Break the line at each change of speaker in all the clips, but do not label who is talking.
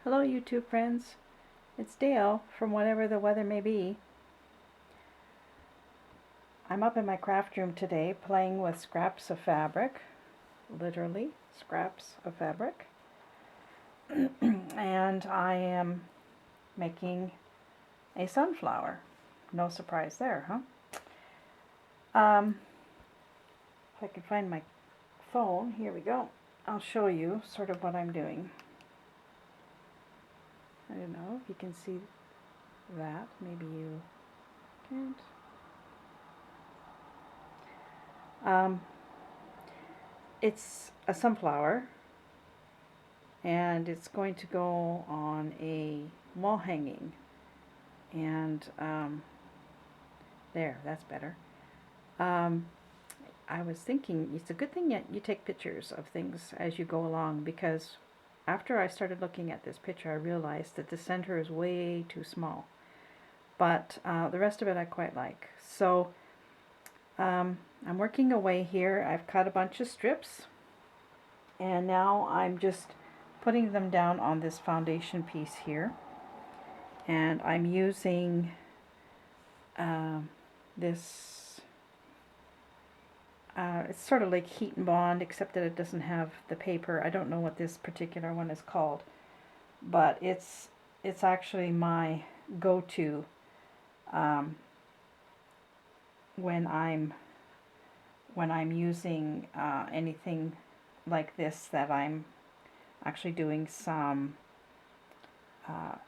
Hello YouTube friends, it's Dale from whatever the weather may be. I'm up in my craft room today playing with scraps of fabric, literally scraps of fabric, and I am making a sunflower. No surprise there, huh? If I can find my phone, here we go. I'll show you sort of what I'm doing. I don't know if you can see that, maybe you can't. It's a sunflower and it's going to go on a wall hanging, and there, that's better. I was thinking it's a good thing that you take pictures of things as you go along, because after I started looking at this picture I realized that the center is way too small, but the rest of it I quite like. So I'm working away here. I've cut a bunch of strips and now I'm just putting them down on this foundation piece here, and I'm using this it's sort of like heat and bond, except that it doesn't have the paper. I don't know what this particular one is called, but it's actually my go-to when I'm using anything like this, that I'm actually doing some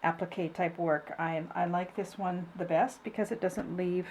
applique type work. I like this one the best because it doesn't leave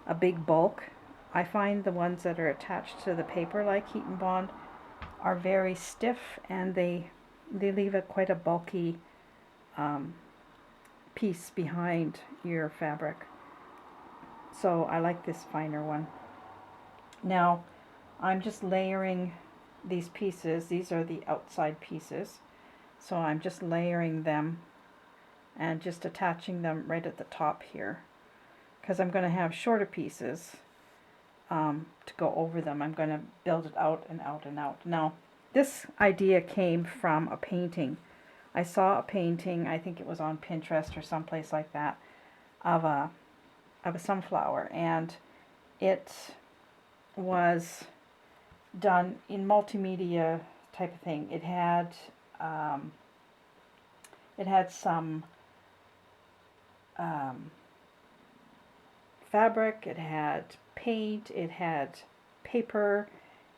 a big bulk. I find the ones that are attached to the paper, like heat and bond, are very stiff, and they leave quite a bulky piece behind your fabric. So I like this finer one. Now I'm just layering these pieces. These are the outside pieces. So I'm just layering them and just attaching them right at the top here, because I'm going to have shorter pieces to go over them. I'm going to build it out and out and out. Now, this idea came from a painting. I saw a painting, I think it was on Pinterest or someplace like that, of a sunflower, and it was done in multimedia type of thing. It had some fabric, it had paint, it had paper.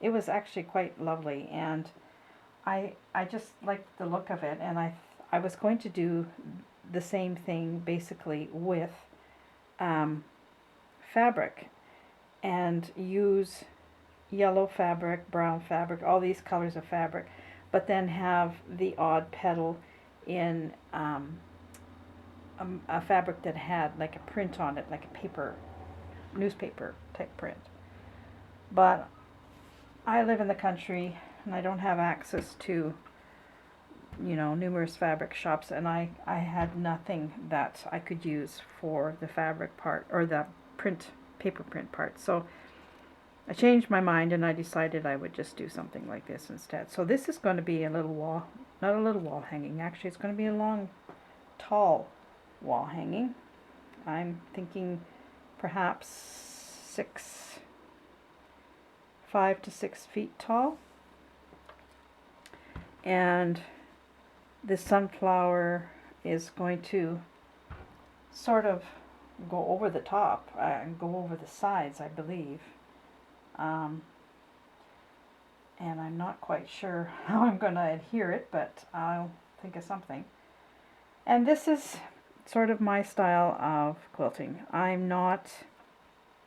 It was actually quite lovely, and I just liked the look of it, and I was going to do the same thing basically with fabric, and use yellow fabric, brown fabric, all these colors of fabric, but then have the odd petal in a fabric that had like a print on it, like a paper, newspaper type print. But I live in the country and I don't have access to, numerous fabric shops, and I had nothing that I could use for the fabric part, or the paper print part. So I changed my mind and I decided I would just do something like this instead. So this is going to be a little wall, not a little wall hanging, actually it's going to be a long, tall wall hanging. I'm thinking perhaps 5 to 6 feet tall. And this sunflower is going to sort of go over the top and go over the sides, I believe. And I'm not quite sure how I'm going to adhere it, but I'll think of something. And this is sort of my style of quilting. I'm not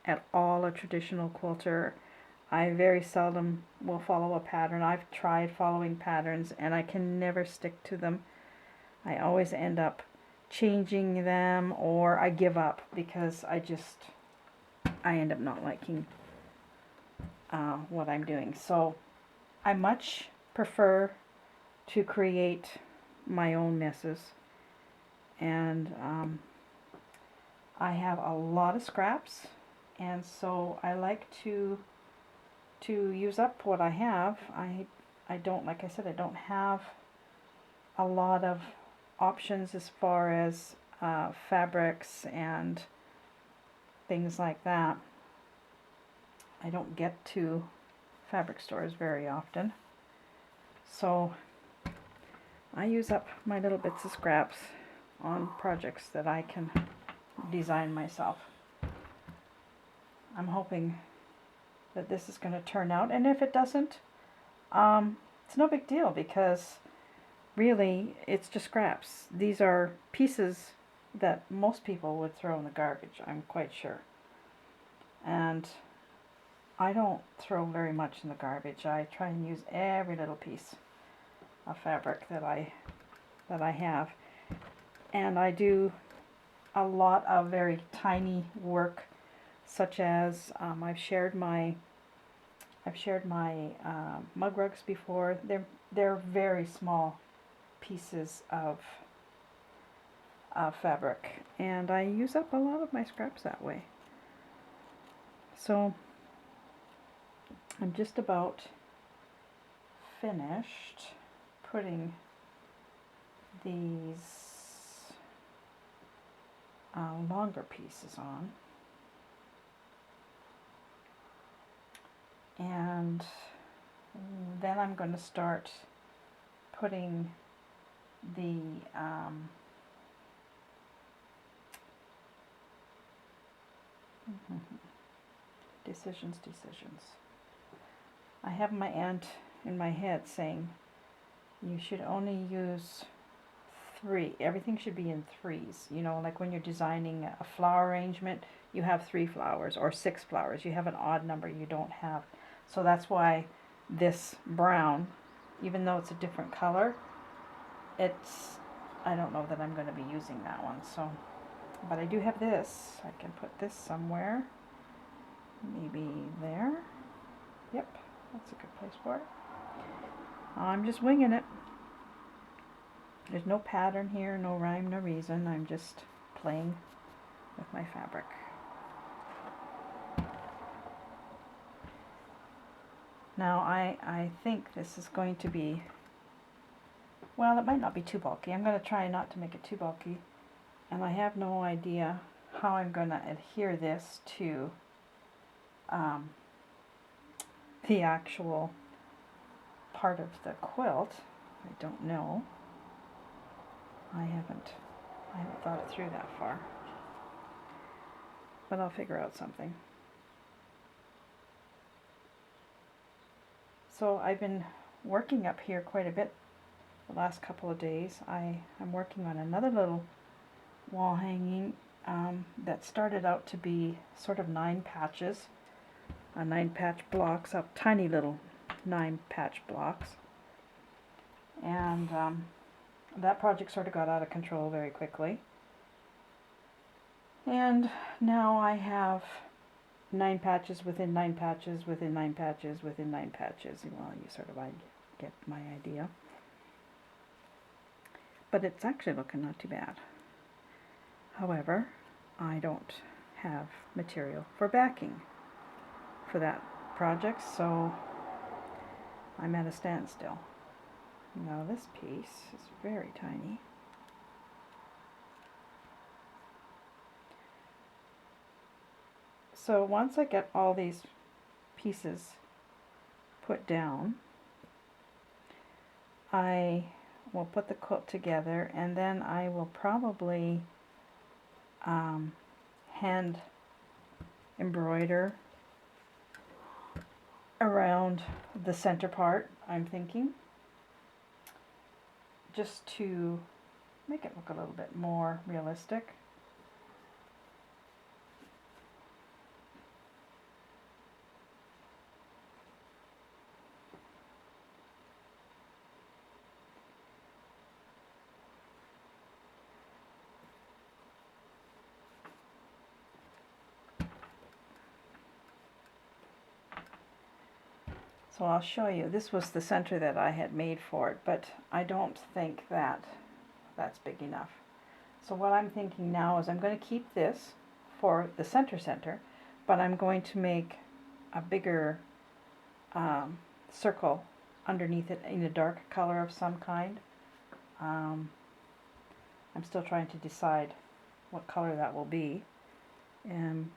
at all a traditional quilter. I very seldom will follow a pattern. I've tried following patterns and I can never stick to them. I always end up changing them, or I give up because I end up not liking what I'm doing. So I much prefer to create my own messes, and I have a lot of scraps, and so I like to use up what I have. I don't, like I said, I don't have a lot of options as far as fabrics and things like that. I don't get to fabric stores very often, so I use up my little bits of scraps on projects that I can design myself. I'm hoping that this is going to turn out, and if it doesn't, it's no big deal, because really it's just scraps. These are pieces that most people would throw in the garbage, I'm quite sure. And I don't throw very much in the garbage. I try and use every little piece of fabric that I have. And I do a lot of very tiny work, such as I've shared my mug rugs before. They're very small pieces of fabric, and I use up a lot of my scraps that way. So I'm just about finished putting these longer pieces on, and then I'm going to start putting the decisions. I have my aunt in my head saying you should only use 3. Everything should be in 3s. You know, like when you're designing a flower arrangement, you have 3 flowers or 6 flowers. You have an odd number you don't have. So that's why this brown, even though it's a different color, I don't know that I'm going to be using that one. So, but I do have this. I can put this somewhere. Maybe there. Yep, that's a good place for it. I'm just winging it. There's no pattern here, no rhyme, no reason. I'm just playing with my fabric. Now I think this is going to be, well, it might not be too bulky. I'm going to try not to make it too bulky. And I have no idea how I'm going to adhere this to the actual part of the quilt. I don't know. I haven't thought it through that far. But I'll figure out something. So I've been working up here quite a bit the last couple of days. I'm working on another little wall hanging that started out to be sort of 9 patches, 9 patch blocks, up tiny little 9 patch blocks. And that project sort of got out of control very quickly. And now I have 9 patches within 9 patches within 9 patches within 9 patches. Well, I get my idea. But it's actually looking not too bad. However, I don't have material for backing for that project, so I'm at a standstill. Now this piece is very tiny. So once I get all these pieces put down, I will put the quilt together, and then I will probably hand embroider around the center part, I'm thinking, just to make it look a little bit more realistic. So I'll show you. This was the center that I had made for it, but I don't think that that's big enough. So what I'm thinking now is I'm going to keep this for the center, but I'm going to make a bigger circle underneath it in a dark color of some kind. I'm still trying to decide what color that will be. And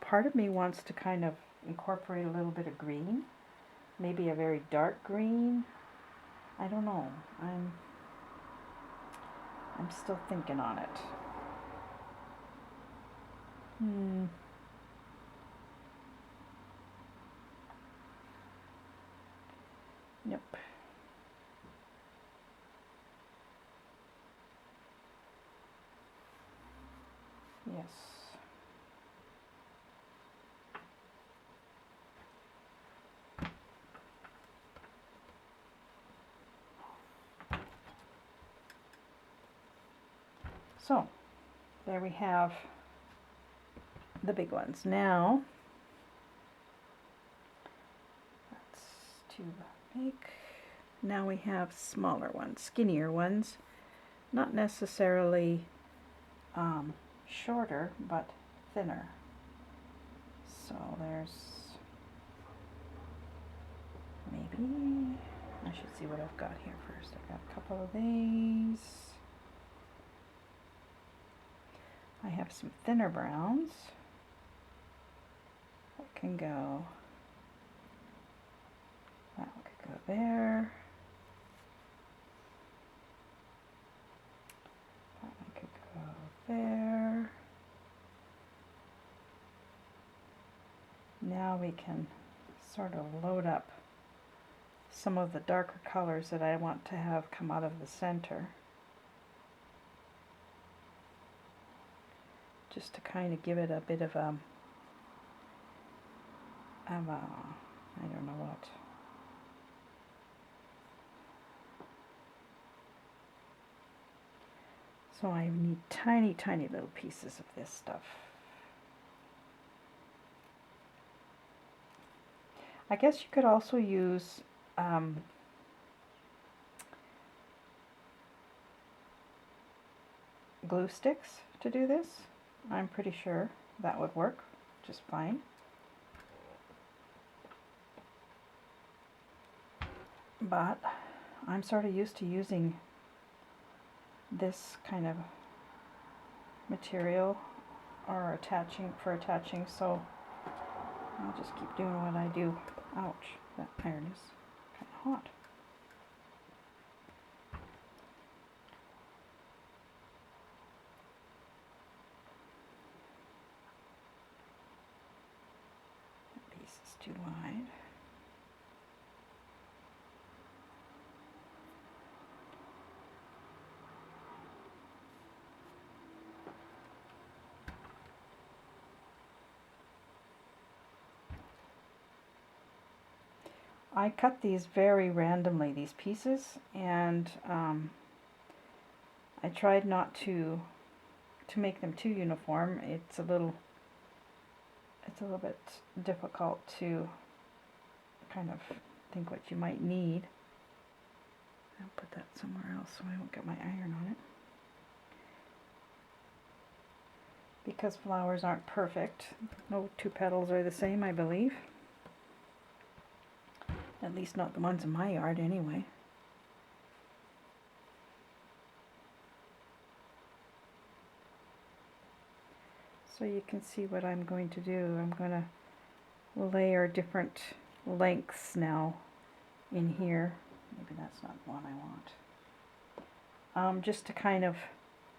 part of me wants to kind of incorporate a little bit of green, maybe a very dark green. I don't know. I'm still thinking on it. Yep. Yes. So, there we have the big ones. Now, that's too big. Now we have smaller ones, skinnier ones. Not necessarily shorter, but thinner. So there's maybe, I should see what I've got here first. I've got a couple of these. I have some thinner browns that can go, that one could go there. That one could go there. Now we can sort of load up some of the darker colors that I want to have come out of the center. Just to kind of give it a bit of a, I don't know what. So I need tiny, tiny little pieces of this stuff. I guess you could also use glue sticks to do this. I'm pretty sure that would work just fine. But I'm sort of used to using this kind of material or attaching, so I'll just keep doing what I do. Ouch, that iron is kind of hot. That piece is too wide. I cut these very randomly, these pieces, and I tried not to make them too uniform. It's a little bit difficult to kind of think what you might need. I'll put that somewhere else so I won't get my iron on it. Because flowers aren't perfect, no two petals are the same, I believe. At least not the ones in my yard, anyway. So you can see what I'm going to do. I'm going to layer different lengths now in here. Maybe that's not the one I want. Just to kind of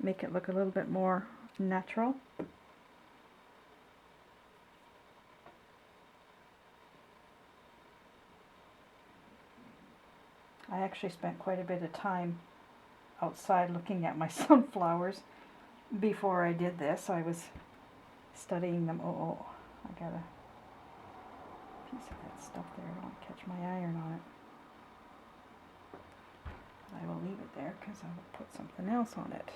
make it look a little bit more natural. I actually spent quite a bit of time outside looking at my sunflowers before I did this. I was studying them. Oh, I got a piece of that stuff there. I don't want to catch my iron on it. But I will leave it there because I will put something else on it.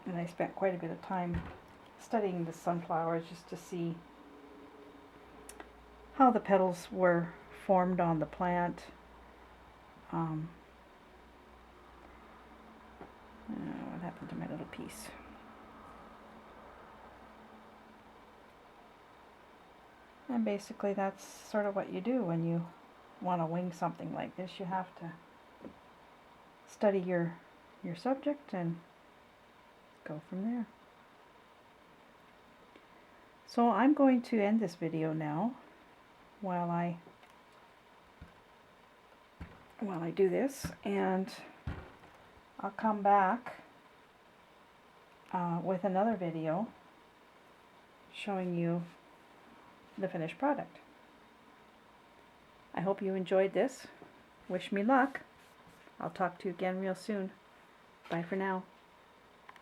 And I spent quite a bit of time studying the sunflowers just to see how the petals were formed on the plant. What happened to my little piece? And basically that's sort of what you do when you want to wing something like this. You have to study your subject and go from there. So I'm going to end this video now while I do this, and I'll come back with another video showing you the finished product. I hope you enjoyed this. Wish me luck. I'll talk to you again real soon. Bye for now.